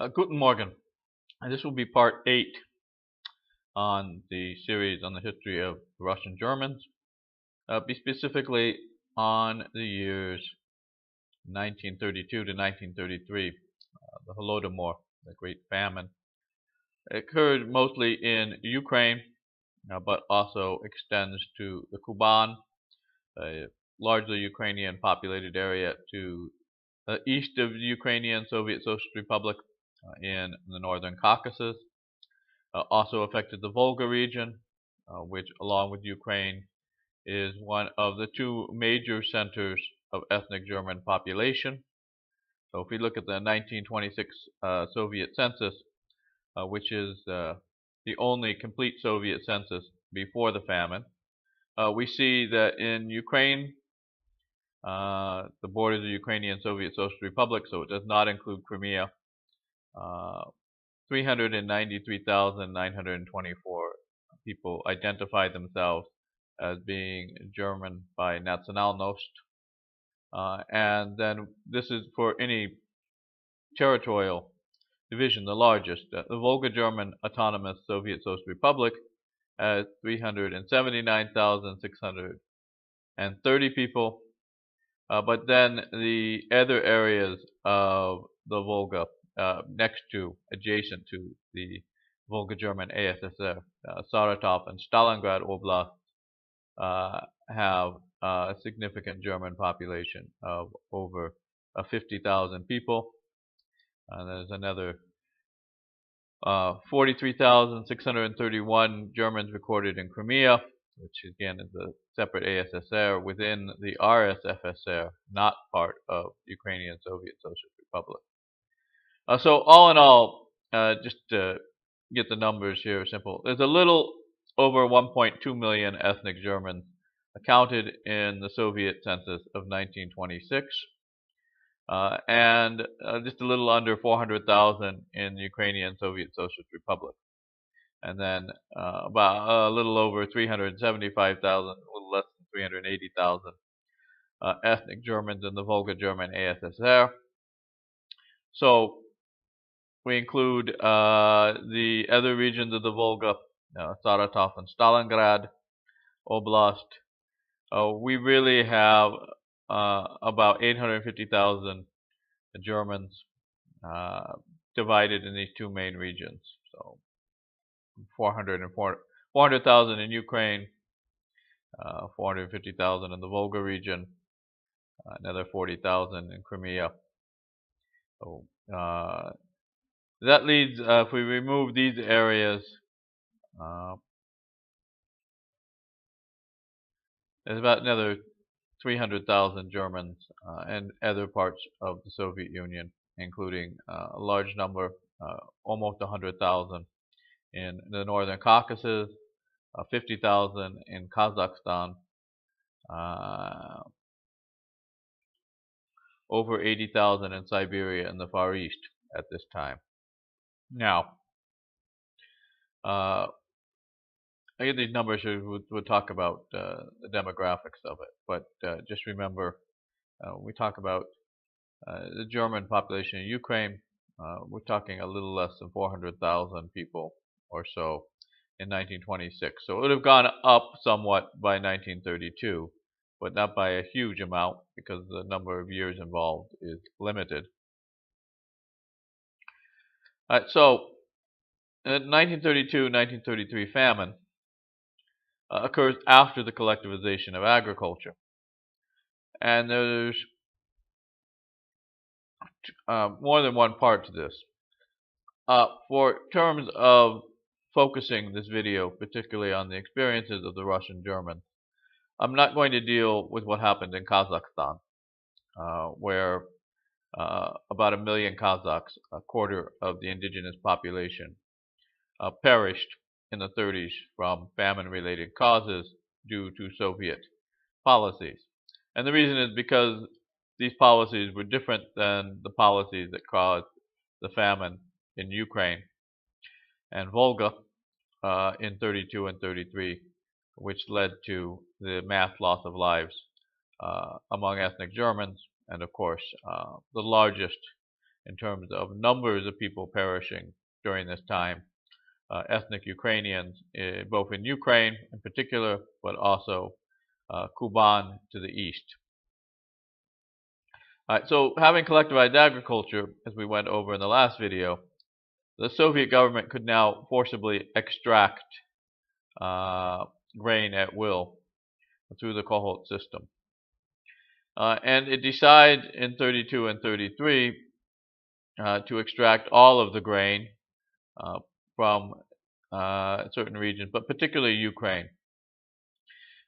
Guten Morgen. And this will be part 8 on the series on the history of Russian Germans, be specifically on the years 1932 to 1933, the Holodomor, the Great Famine. It occurred mostly in Ukraine, but also extends to the Kuban, a largely Ukrainian populated area to the east of the Ukrainian Soviet Socialist Republic in the northern Caucasus. Also affected the Volga region, which, along with Ukraine, is one of the two major centers of ethnic German population. So if we look at the 1926 Soviet census, which is the only complete Soviet census before the famine, we see that in Ukraine, the borders of the Ukrainian Soviet Socialist Republic, so it does not include Crimea, 393,924 people identify themselves as being German by Nationalnost. And then this is for any territorial division, the largest. The Volga German Autonomous Soviet Socialist Republic has 379,630 people. But then the other areas of the Volga next to, adjacent to the Volga German ASSR, Saratov and Stalingrad Oblast have a significant German population of over 50,000 people. There's another 43,631 Germans recorded in Crimea, which again is a separate ASSR within the RSFSR, not part of Ukrainian Soviet Socialist Republic. So all in all, just to get the numbers here simple, there's a little over 1.2 million ethnic Germans counted in the Soviet census of 1926, and just a little under 400,000 in the Ukrainian Soviet Socialist Republic. And then about a little over 375,000, a little less than 380,000 ethnic Germans in the Volga German ASSR. So we include the other regions of the Volga, Saratov and Stalingrad Oblast. We really have about 850,000 Germans divided in these two main regions. So 400,000 in Ukraine, 450,000 in the Volga region, another 40,000 in Crimea. So that leads, if we remove these areas, there's about another 300,000 Germans in other parts of the Soviet Union, including a large number, almost 100,000 in the northern Caucasus, 50,000 in Kazakhstan, over 80,000 in Siberia and the Far East at this time. Now, I get these numbers here, we'll talk about the demographics of it, but just remember, we talk about the German population in Ukraine. We're talking a little less than 400,000 people or so in 1926. So it would have gone up somewhat by 1932, but not by a huge amount because the number of years involved is limited. All right, so the 1932-1933 famine occurs after the collectivization of agriculture. And there's more than one part to this. For terms of focusing this video, particularly on the experiences of the Russian Germans, I'm not going to deal with what happened in Kazakhstan, where about 1 million Kazakhs, a quarter of the indigenous population, perished in the 30s from famine-related causes due to Soviet policies. And the reason is because these policies were different than the policies that caused the famine in Ukraine and Volga in 32 and 33, which led to the mass loss of lives among ethnic Germans, and of course the largest in terms of numbers of people perishing during this time. Ethnic Ukrainians, both in Ukraine in particular, but also Kuban to the east. So having collectivized agriculture, as we went over in the last video, the Soviet government could now forcibly extract grain at will through the Kohot system. And it decides in 32 and 33 to extract all of the grain from certain regions, but particularly Ukraine.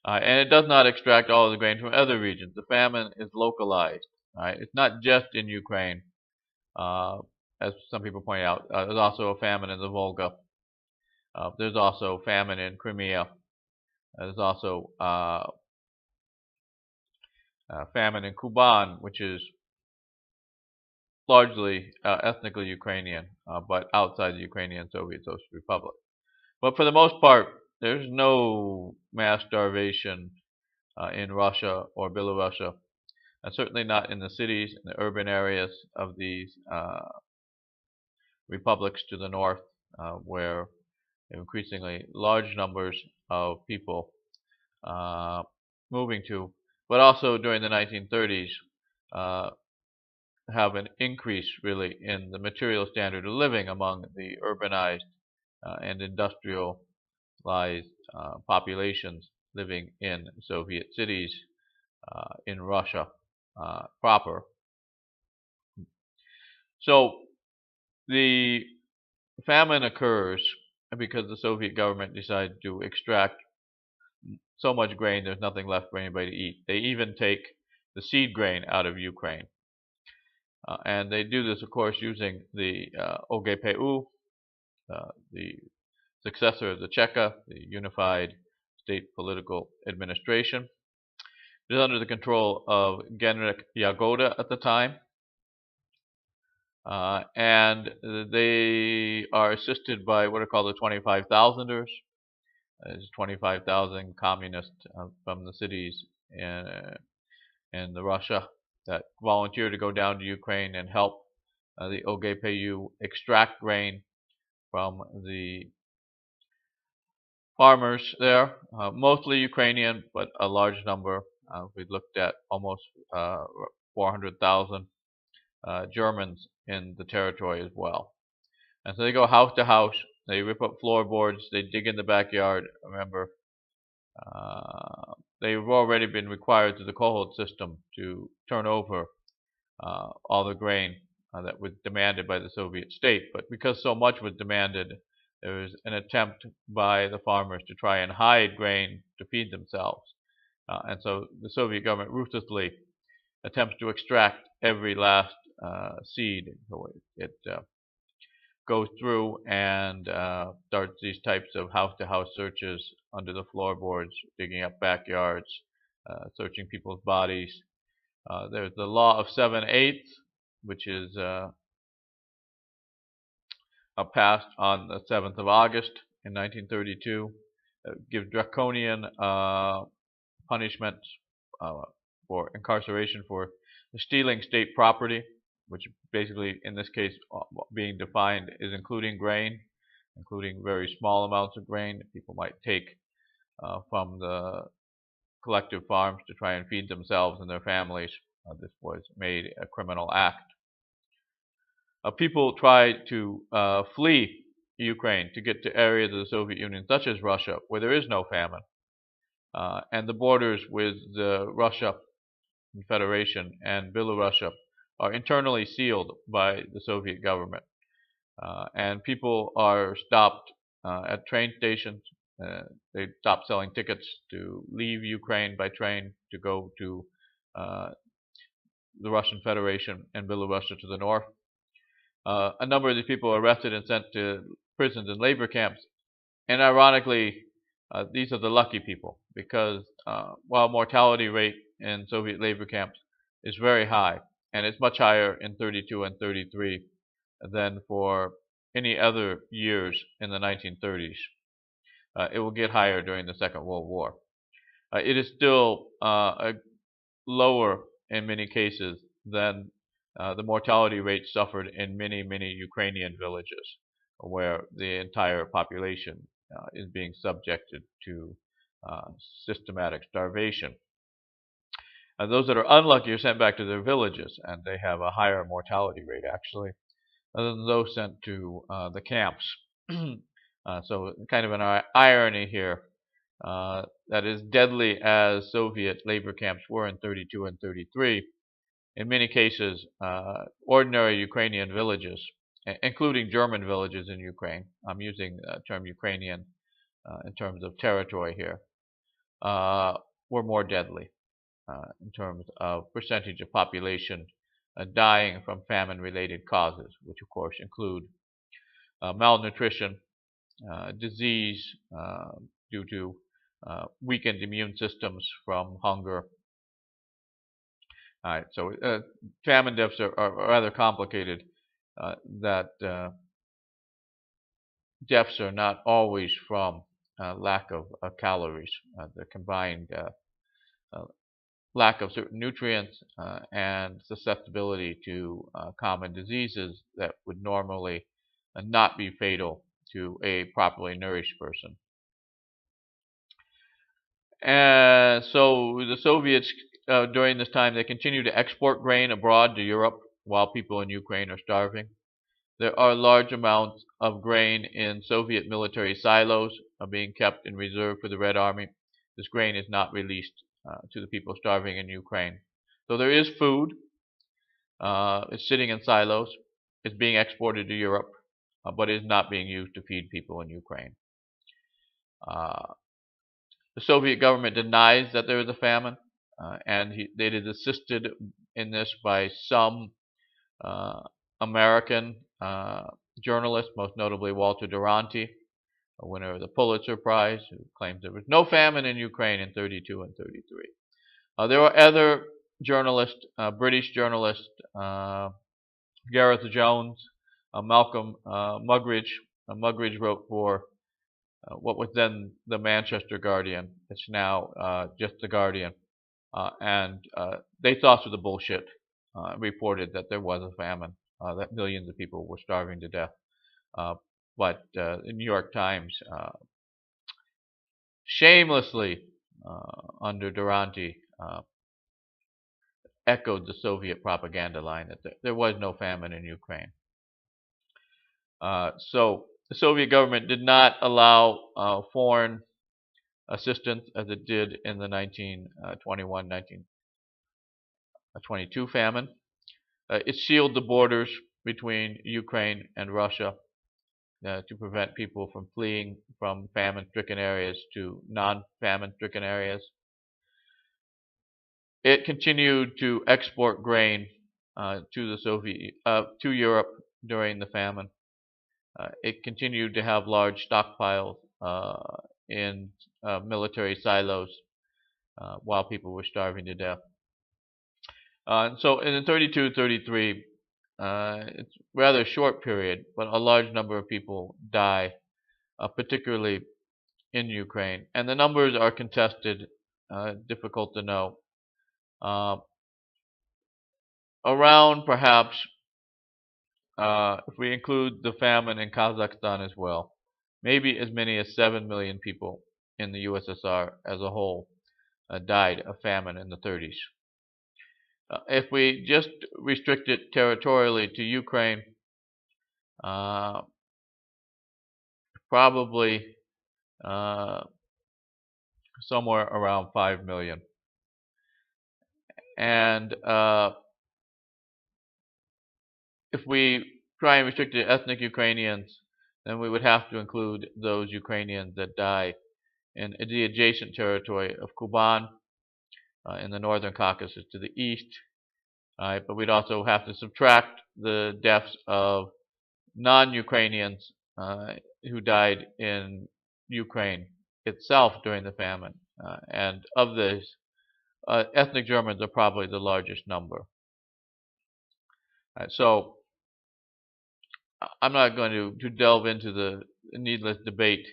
And it does not extract all of the grain from other regions. The famine is localized. Right? It's not just in Ukraine, as some people point out. There's also a famine in the Volga. There's also famine in Crimea. There's also famine in Kuban, which is largely ethnically Ukrainian, but outside the Ukrainian Soviet Social Republic. But for the most part, there's no mass starvation in Russia or Belarusia, and certainly not in the cities, in the urban areas of these republics to the north, where increasingly large numbers of people moving to, but also during the 1930s, have an increase really in the material standard of living among the urbanized and industrialized populations living in Soviet cities in Russia proper. So the famine occurs because the Soviet government decided to extract so much grain there's nothing left for anybody to eat. They even take the seed grain out of Ukraine. And they do this, of course, using the OGPU, the successor of the Cheka, the Unified State Political Administration. It is under the control of Genrikh Yagoda at the time. And they are assisted by what are called the 25,000ers. There's 25,000 communists from the cities in Russia that volunteer to go down to Ukraine and help the OGPU extract grain from the farmers there, mostly Ukrainian, but a large number. We looked at almost 400,000 Germans in the territory as well. And so they go house to house, they rip up floorboards, they dig in the backyard. Remember, they've already been required through the Kohot system to turn over all the grain that was demanded by the Soviet state. But because so much was demanded, there was an attempt by the farmers to try and hide grain to feed themselves. And so the Soviet government ruthlessly attempts to extract every last seed. So it goes through and starts these types of house-to-house searches under the floorboards, digging up backyards, searching people's bodies. There's the law of 7/8, which is passed on the 7th of August in 1932. Gives draconian punishments for incarceration for stealing state property, which basically in this case being defined is including grain, including very small amounts of grain that people might take from the collective farms to try and feed themselves and their families. This was made a criminal act. People tried to flee Ukraine to get to areas of the Soviet Union, such as Russia, where there is no famine. And the borders with the Russia Federation and Belarusia are internally sealed by the Soviet government. And people are stopped at train stations. They stop selling tickets to leave Ukraine by train to go to the Russian Federation and Belarusia to the north. A number of these people are arrested and sent to prisons and labor camps. And ironically, these are the lucky people, because while mortality rate in Soviet labor camps is very high, and it's much higher in 32 and 33 than for any other years in the 1930s. It will get higher during the Second World War. It is still lower in many cases than the mortality rate suffered in many, many Ukrainian villages where the entire population is being subjected to uh, systematic starvation. Those that are unlucky are sent back to their villages, and they have a higher mortality rate, actually, than those sent to the camps. So kind of an irony here. That as deadly as Soviet labor camps were in 32 and 33, in many cases, ordinary Ukrainian villages, including German villages in Ukraine, I'm using the term Ukrainian in terms of territory here, were more deadly in terms of percentage of population dying from famine-related causes, which of course include malnutrition, disease due to weakened immune systems from hunger. All right, so famine deaths are rather complicated. That deaths are not always from lack of calories. The combined lack of certain nutrients and susceptibility to common diseases that would normally not be fatal to a properly nourished person. And so the Soviets, during this time, they continue to export grain abroad to Europe while people in Ukraine are starving. There are large amounts of grain in Soviet military silos being kept in reserve for the Red Army. This grain is not released to the people starving in Ukraine. So there is food. It's sitting in silos. It's being exported to Europe, but it is not being used to feed people in Ukraine. The Soviet government denies that there is a famine, and it is assisted in this by some American journalists, most notably Walter Duranty, a winner of the Pulitzer Prize, who claims there was no famine in Ukraine in 32 and 33. There were other journalists, British journalists, Gareth Jones, Malcolm Muggeridge. Muggeridge wrote for what was then the Manchester Guardian. It's now just the Guardian. And they thought through the bullshit, reported that there was a famine, that millions of people were starving to death. But the New York Times shamelessly, under Duranty, echoed the Soviet propaganda line that there was no famine in Ukraine. So the Soviet government did not allow foreign assistance as it did in the 1921-1922 famine. It sealed the borders between Ukraine and Russia to prevent people from fleeing from famine-stricken areas to non-famine-stricken areas. It continued to export grain to Europe during the famine. It continued to have large stockpiles in military silos while people were starving to death. So in the 32-33, it's a rather short period, but a large number of people die, particularly in Ukraine. And the numbers are contested, difficult to know. Around perhaps, if we include the famine in Kazakhstan as well, maybe as many as 7 million people in the USSR as a whole died of famine in the 30s. If we just restrict it territorially to Ukraine, probably somewhere around 5 million. And if we try and restrict it to ethnic Ukrainians, then we would have to include those Ukrainians that die in the adjacent territory of Kuban in the northern Caucasus to the east. But we'd also have to subtract the deaths of non-Ukrainians who died in Ukraine itself during the famine. And of this, ethnic Germans are probably the largest number. So I'm not going to delve into the needless debate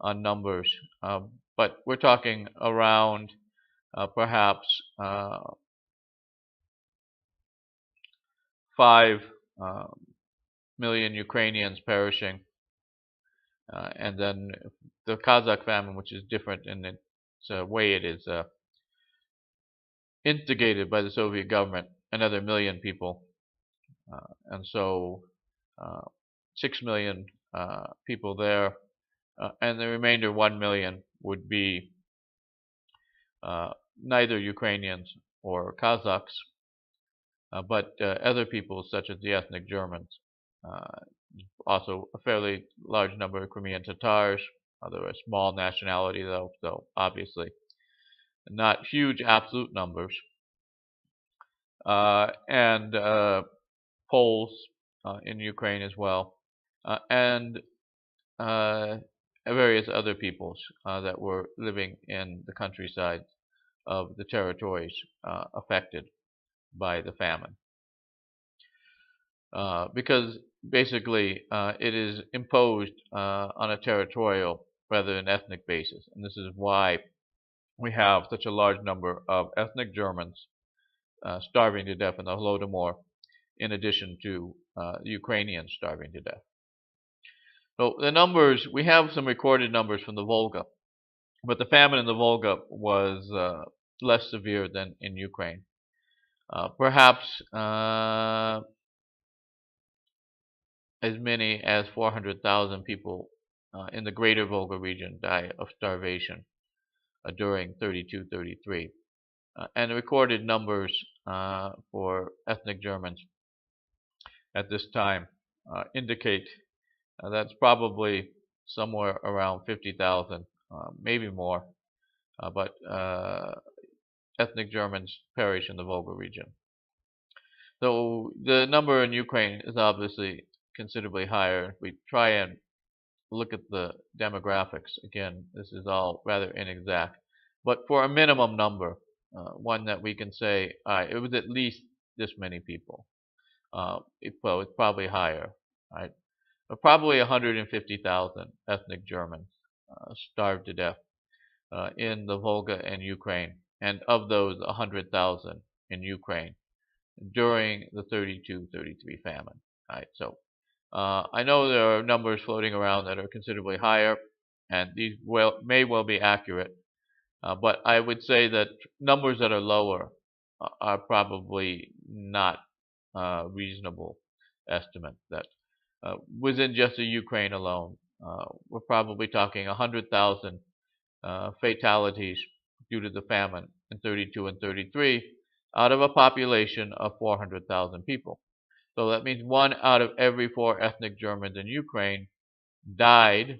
on numbers, but we're talking around perhaps 5 million Ukrainians perishing, and then the Kazakh famine, which is different in its way it is instigated by the Soviet government, another million people, and so uh, 6 million people there, and the remainder 1 million would be uh, neither Ukrainians or Kazakhs, but other people such as the ethnic Germans. Uh, Also, a fairly large number of Crimean Tatars, although a small nationality though, so obviously not huge absolute numbers, and Poles in Ukraine as well, and uh, various other peoples that were living in the countryside of the territories affected by the famine. Because basically it is imposed on a territorial rather than ethnic basis. And this is why we have such a large number of ethnic Germans starving to death in the Holodomor, in addition to Ukrainians starving to death. So the numbers, we have some recorded numbers from the Volga, but the famine in the Volga was less severe than in Ukraine. Perhaps as many as 400,000 people in the greater Volga region die of starvation during 32-33. And the recorded numbers for ethnic Germans at this time indicate that's probably somewhere around 50,000, maybe more, but ethnic Germans perish in the Volga region. So the number in Ukraine is obviously considerably higher. If we try and look at the demographics, again, this is all rather inexact, but for a minimum number, one that we can say, it was at least this many people. Well, it's probably higher, right? But probably 150,000 ethnic Germans starved to death in the Volga and Ukraine, and of those, 100,000 in Ukraine during the 32-33 famine. Right, so I know there are numbers floating around that are considerably higher, and these may well be accurate, but I would say that numbers that are lower are probably not reasonable estimates. That within just the Ukraine alone, we're probably talking 100,000 fatalities due to the famine in 32 and 33 out of a population of 400,000 people. So that means 1 out of every 4 ethnic Germans in Ukraine died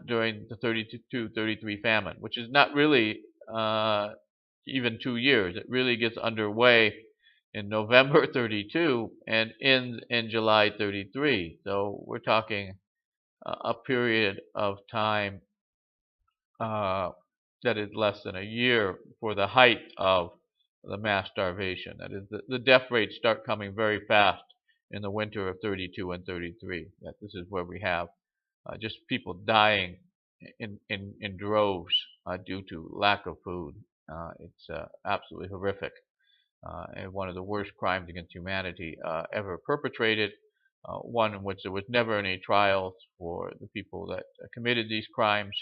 during the 32-33 famine, which is not really even 2 years. It really gets underway in November 32 and ends in July 33. So we're talking a period of time uh, that is less than a year for the height of the mass starvation. That is, the death rates start coming very fast in the winter of 32 and 33. That this is where we have just people dying in droves due to lack of food. It's absolutely horrific, and one of the worst crimes against humanity ever perpetrated. One in which there was never any trials for the people that committed these crimes.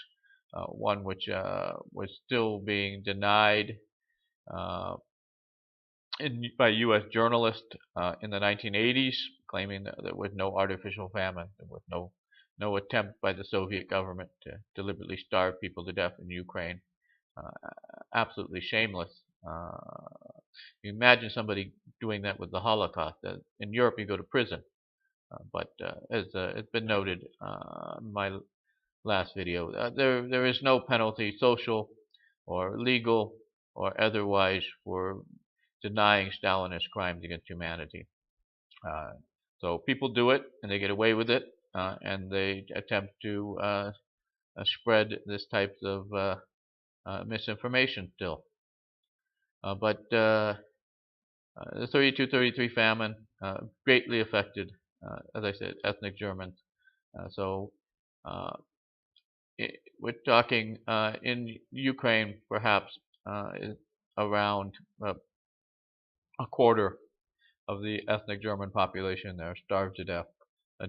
One which was still being denied uh, by U.S. journalists in the 1980s, claiming that there was no artificial famine, there was no attempt by the Soviet government to deliberately starve people to death in Ukraine. Absolutely shameless. You imagine somebody doing that with the Holocaust. In Europe, you go to prison. But as it's been noted in my last video, there is no penalty, social or legal or otherwise, for denying Stalinist crimes against humanity. Uh, so people do it, and they get away with it, and they attempt to spread this type of misinformation still. But the 32-33 famine greatly affected, as I said, ethnic Germans. So we're talking in Ukraine, perhaps around a quarter of the ethnic German population there starved to death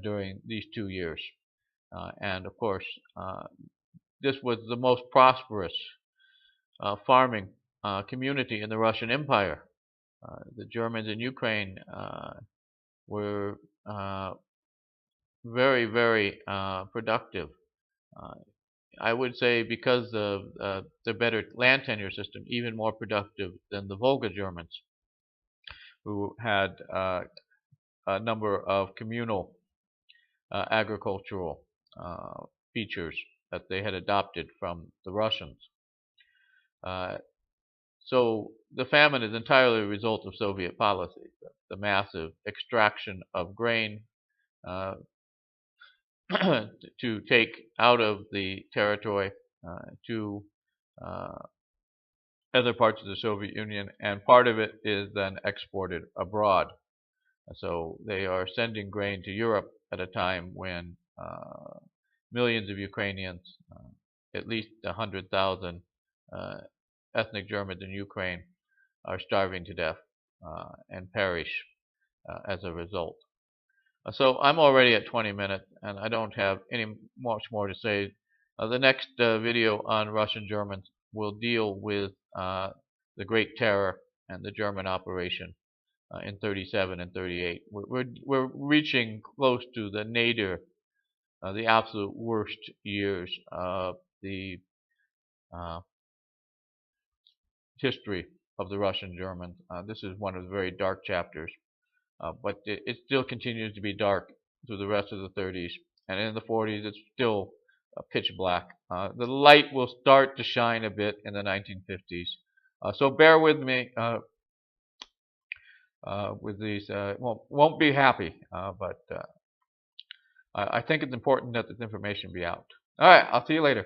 during these 2 years. And of course, this was the most prosperous farming community in the Russian Empire. The Germans in Ukraine were very, very productive. Uh, I would say because of the better land tenure system, even more productive than the Volga Germans, who had a number of communal agricultural features that they had adopted from the Russians. Uh, so the famine is entirely a result of Soviet policy, the massive extraction of grain uh, to take out of the territory to uh, other parts of the Soviet Union, and part of it is then exported abroad. So they are sending grain to Europe at a time when millions of Ukrainians, at least 100,000 ethnic Germans in Ukraine, are starving to death and perish as a result. So I'm already at 20 minutes, and I don't have any much more to say. The next video on Russian Germans will deal with the Great Terror and the German operation in 37 and 38. We're reaching close to the nadir, the absolute worst years of the uh, history of the Russian Germans. This is one of the very dark chapters. But it still continues to be dark through the rest of the 30s, and in the 40s it's still pitch black. The light will start to shine a bit in the 1950s. So bear with me with these. Won't be happy, but I think it's important that this information be out. All right, I'll see you later.